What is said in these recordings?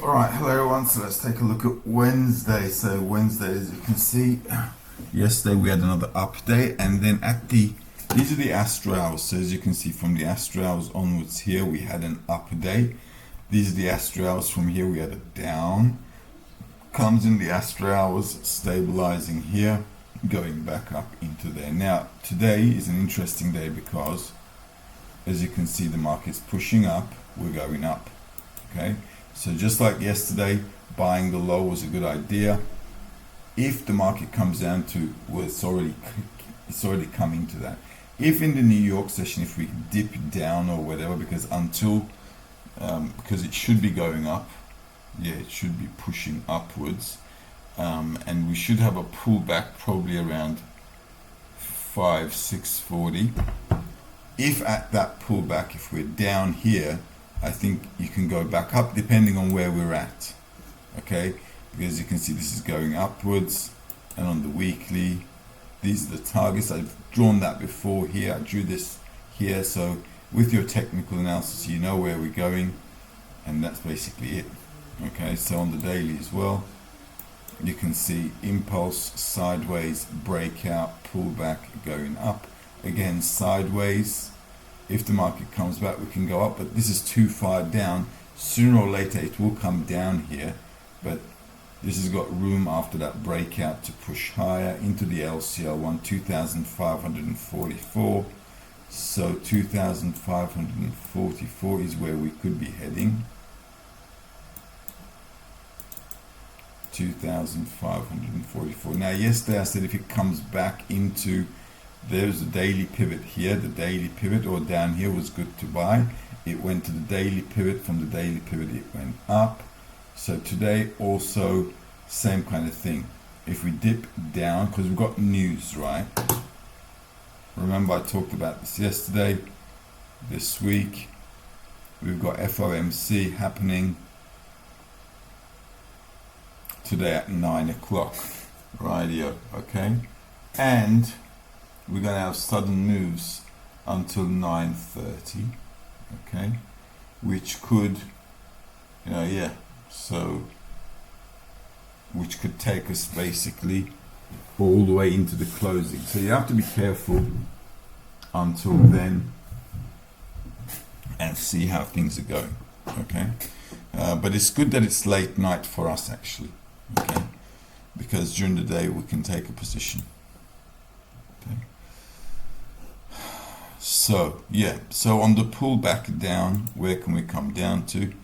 Alright, hello everyone, so let's take a look at Wednesday. So Wednesday, as you can see, yesterday we had another up day, and then these are the Astro hours. So as you can see, from the Astro hours onwards here we had an up day. These are the Astro hours. From here we had a down. Comes in the Astro hours, stabilizing here, going back up into there. Now today is an interesting day because as you can see the market's pushing up, we're going up. Okay, so just like yesterday, buying the low was a good idea. If the market comes down to, well, it's already coming to that. If in the New York session, if we dip down or whatever, because it should be going up, yeah, it should be pushing upwards, and we should have a pullback probably around 640. If at that pullback, if we're down here, I think you can go back up depending on where we're at. Okay, because you can see this is going upwards, and on the weekly, these are the targets. I've drawn that before here. I drew this here, so with your technical analysis you know where we're going, and that's basically it. Okay, so on the daily as well, you can see impulse, sideways, breakout, pullback, going up again, sideways. If the market comes back, we can go up, but this is too far down. Sooner or later it will come down here, but this has got room after that breakout to push higher into the LCL1, 2,544. So 2,544 is where we could be heading. 2,544. Now yesterday I said if it comes back into, there's a daily pivot here, the daily pivot, or down here, was good to buy. It went to the daily pivot, from the daily pivot it went up. So today also same kind of thing. If we dip down, because we've got news, right? Remember I talked about this yesterday. This week we've got FOMC happening today at 9 o'clock. Rightio, okay? And we're going to have sudden moves until 9:30, okay, which could, which could take us basically all the way into the closing. So you have to be careful until then and see how things are going, okay. But it's good that it's late night for us actually, okay, because during the day we can take a position. Okay. So yeah, so on the pullback down, where can we come down to?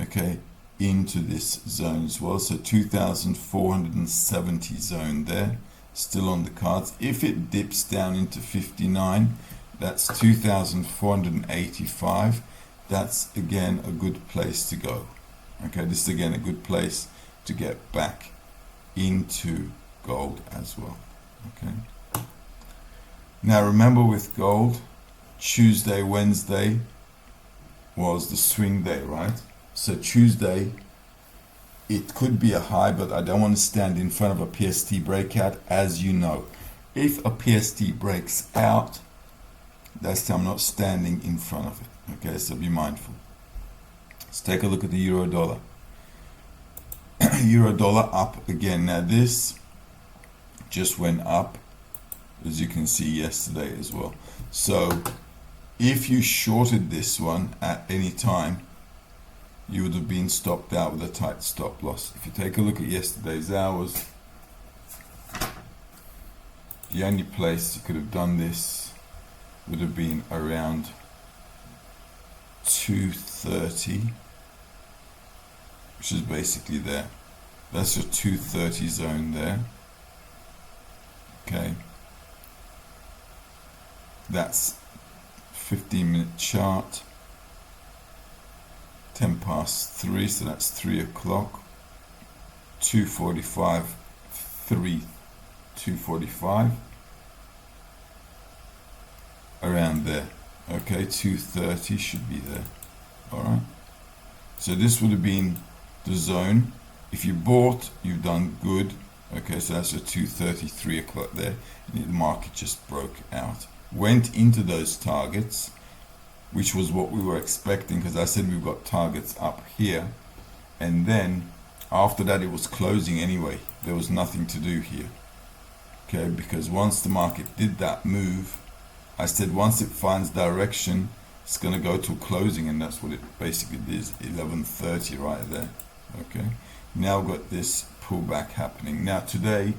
Okay, into this zone as well. So 2,470 zone there, still on the cards. If it dips down into 59, that's 2,485. That's again a good place to go. Okay, this is again a good place to get back into gold as well. Okay. Now remember, with gold, Tuesday, Wednesday was the swing day, right? So Tuesday, it could be a high, but I don't want to stand in front of a PST breakout, as you know. If a PST breaks out, that's time I'm not standing in front of it. Okay, so be mindful. Let's take a look at the euro dollar. Euro dollar up again. Now this just went up, as you can see, yesterday as well. So if you shorted this one at any time, you would have been stopped out with a tight stop loss. If you take a look at yesterday's hours, the only place you could have done this would have been around 230, which is basically there. That's your 230 zone there. Okay, that's 15-minute chart, 10 past 3, so that's 3 o'clock, 2:45, 2:45, around there. Okay, 230 should be there. All right, so this would have been the zone. If you bought, you've done good. Okay, so that's your 2:30, 3 o'clock there. The market just broke out, went into those targets, which was what we were expecting, because I said we've got targets up here, and then after that it was closing anyway. There was nothing to do here, okay, because once the market did that move, I said once it finds direction, it's going to go to closing, and that's what it basically did, 11:30 right there. Okay, now we've got this pullback happening. Now today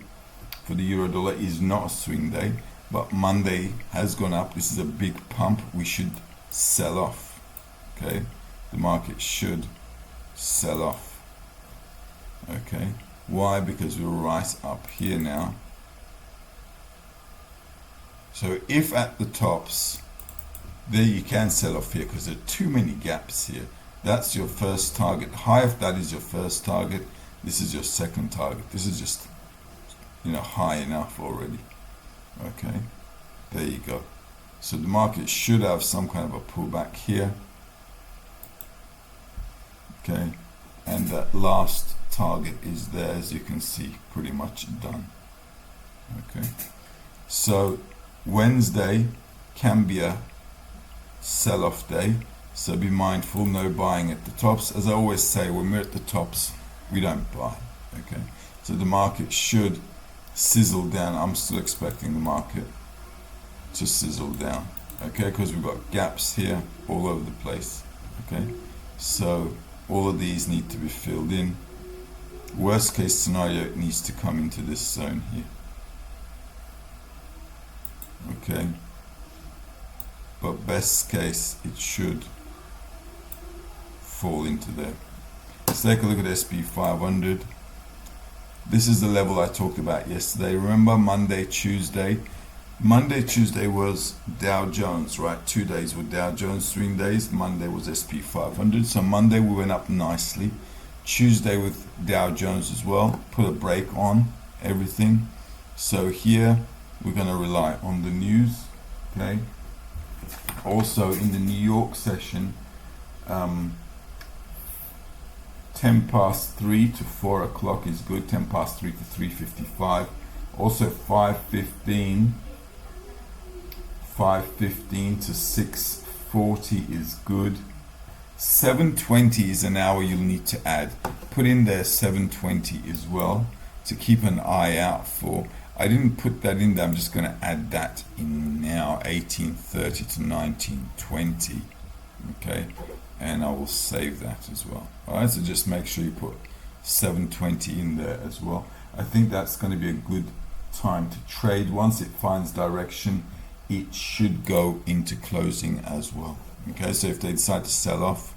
for the euro dollar is not a swing day, but Monday has gone up. This is a big pump. We should sell off. Okay, the market should sell off. Okay, why? Because we're right up here now. So if at the tops, there you can sell off here because there are too many gaps here. That's your first target. High if that is your first target. This is your second target. This is just, high enough already. Okay, there you go. So the market should have some kind of a pullback here. Okay, and that last target is there, as you can see, pretty much done. Okay, so Wednesday can be a sell-off day, so be mindful, no buying at the tops. As I always say, when we're at the tops, we don't buy. Okay, so the market should sizzle down. I'm still expecting the market to sizzle down, okay, because we've got gaps here all over the place. Okay, so all of these need to be filled in. Worst case scenario, it needs to come into this zone here. Okay, but best case, it should fall into there. Let's take a look at SP 500. This is the level I talked about yesterday. Remember Monday, Tuesday? Monday, Tuesday was Dow Jones, right? 2 days were Dow Jones swing days. Monday was SP 500. So Monday we went up nicely. Tuesday with Dow Jones as well. Put a break on everything. So here we're going to rely on the news. Okay. Also in the New York session, 10 past 3 to 4 o'clock is good. 10 past 3 to 3:55. Also 5:15 to 6:40 is good. 7:20 is an hour you'll need to add. Put in there 7:20 as well to keep an eye out for. I didn't put that in there. I'm just going to add that in now. 18:30 to 19:20. Okay, and I will save that as well. All right, so just make sure you put 7:20 in there as well. I think that's going to be a good time to trade. Once it finds direction, it should go into closing as well. Okay, so if they decide to sell off,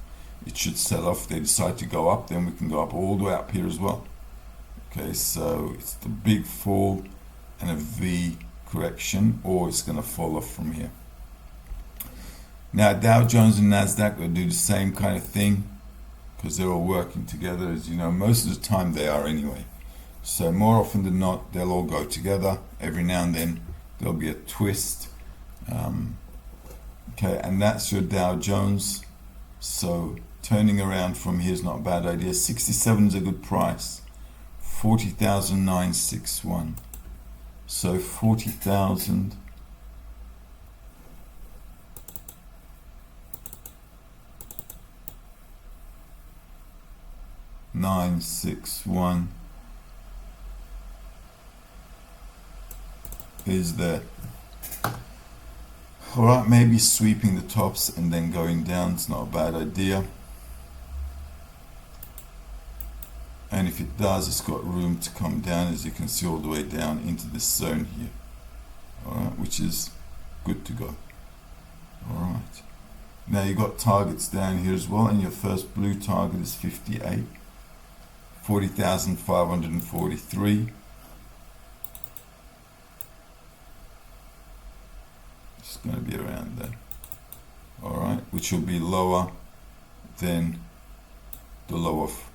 it should sell off. If they decide to go up, then we can go up all the way up here as well. Okay, so it's the big fall and a V correction, or it's going to fall off from here. Now Dow Jones and Nasdaq will do the same kind of thing because they're all working together, as you know. Most of the time they are anyway. So more often than not, they'll all go together. Every now and then there'll be a twist. Okay, and that's your Dow Jones. So turning around from here is not a bad idea. 67 is a good price. 40,961. So 40,000. $961 is there. All right, maybe sweeping the tops and then going down. It's not a bad idea. And if it does, it's got room to come down, as you can see, all the way down into this zone here. All right, which is good to go. All right. Now you've got targets down here as well, and your first blue target is 58. 40,543. It's going to be around there. All right, which will be lower than the low of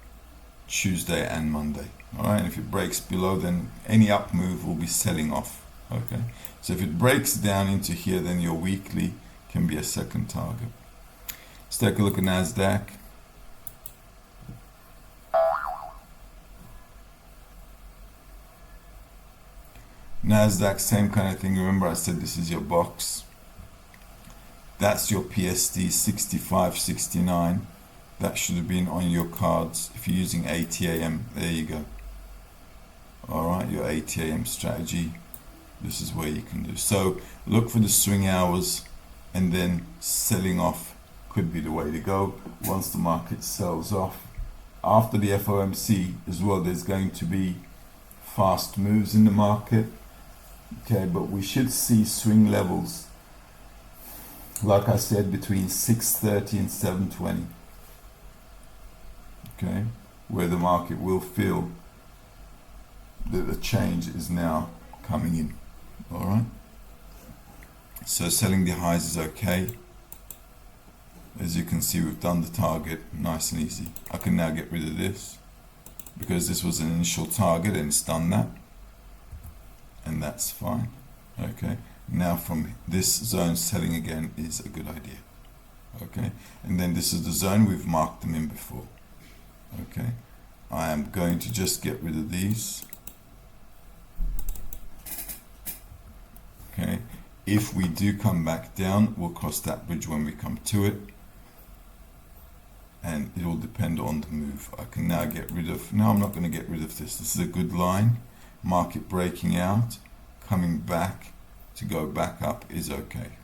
Tuesday and Monday. All right, and if it breaks below, then any up move will be selling off. Okay, so if it breaks down into here, then your weekly can be a second target. Let's take a look at Nasdaq. Nasdaq, same kind of thing. Remember I said this is your box. That's your PSD 65.69. That should have been on your cards. If you're using ATAM, there you go. Alright, your ATAM strategy, this is where you can do. So look for the swing hours, and then selling off could be the way to go once the market sells off. After the FOMC as well, there's going to be fast moves in the market. Okay, but we should see swing levels, like I said, between 6:30 and 7:20. Okay, where the market will feel that the change is now coming in. All right. So selling the highs is okay. As you can see, we've done the target, nice and easy. I can now get rid of this because this was an initial target and it's done that. And that's fine. Okay. Now from this zone, selling again is a good idea. Okay. And then this is the zone we've marked them in before. Okay. I am going to just get rid of these. Okay. If we do come back down, we'll cross that bridge when we come to it. And it will depend on the move. I can now get rid of, no, I'm not going to get rid of this. This is a good line. Market breaking out, coming back to go back up is okay.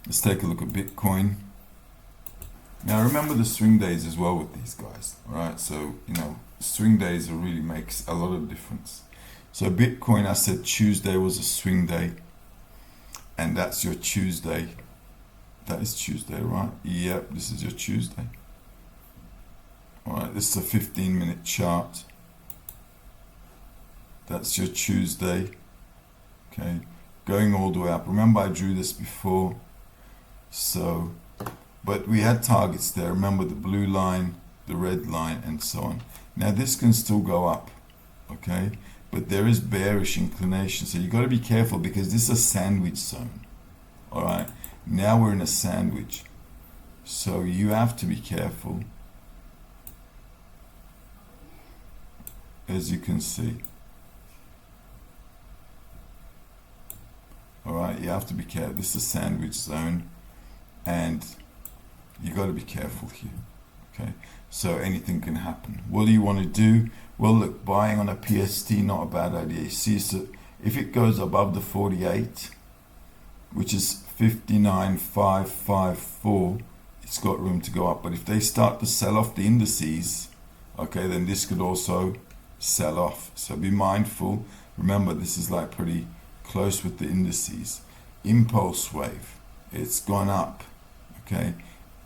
Let's take a look at Bitcoin. Now remember the swing days as well with these guys, right? So, you know, swing days really makes a lot of difference. So Bitcoin, I said Tuesday was a swing day, and that's your Tuesday. That is Tuesday, right? Yep, this is your Tuesday. All right, this is a 15-minute chart. That's your Tuesday. Okay, going all the way up. Remember I drew this before. So, but we had targets there. Remember the blue line, the red line, and so on. Now this can still go up, okay? But there is bearish inclination. So you got to be careful because this is a sandwich zone. All right. Now we're in a sandwich, so you have to be careful, as you can see. All right, you have to be careful. This is a sandwich zone, and you got to be careful here. Okay, so anything can happen. What do you want to do? Well, look, buying on a PST, not a bad idea. You see, so if it goes above the 48, which is 59,554, it's got room to go up. But if they start to sell off the indices, okay, then this could also sell off. So be mindful. Remember, this is like pretty close with the indices. Impulse wave, it's gone up, okay.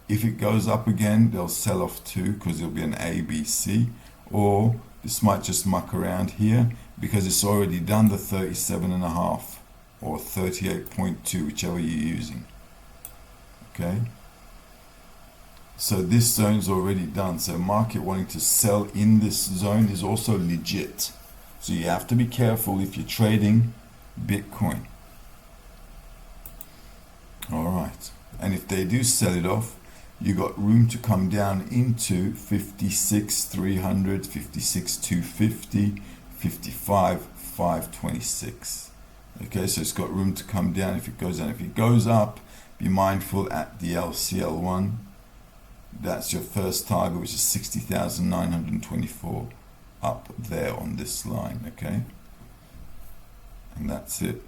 If it goes up again, they'll sell off too, because it'll be an A, B, C, or this might just muck around here because it's already done the 37.5. or 38.2, whichever you're using. Okay, so this zone's already done. So market wanting to sell in this zone is also legit. So you have to be careful if you're trading Bitcoin. All right, and if they do sell it off, you got room to come down into 56,300, 56,250, 55,526. Okay, so it's got room to come down if it goes down. If it goes up, be mindful at the LCL1. That's your first target, which is 60,924 up there on this line, okay? And that's it.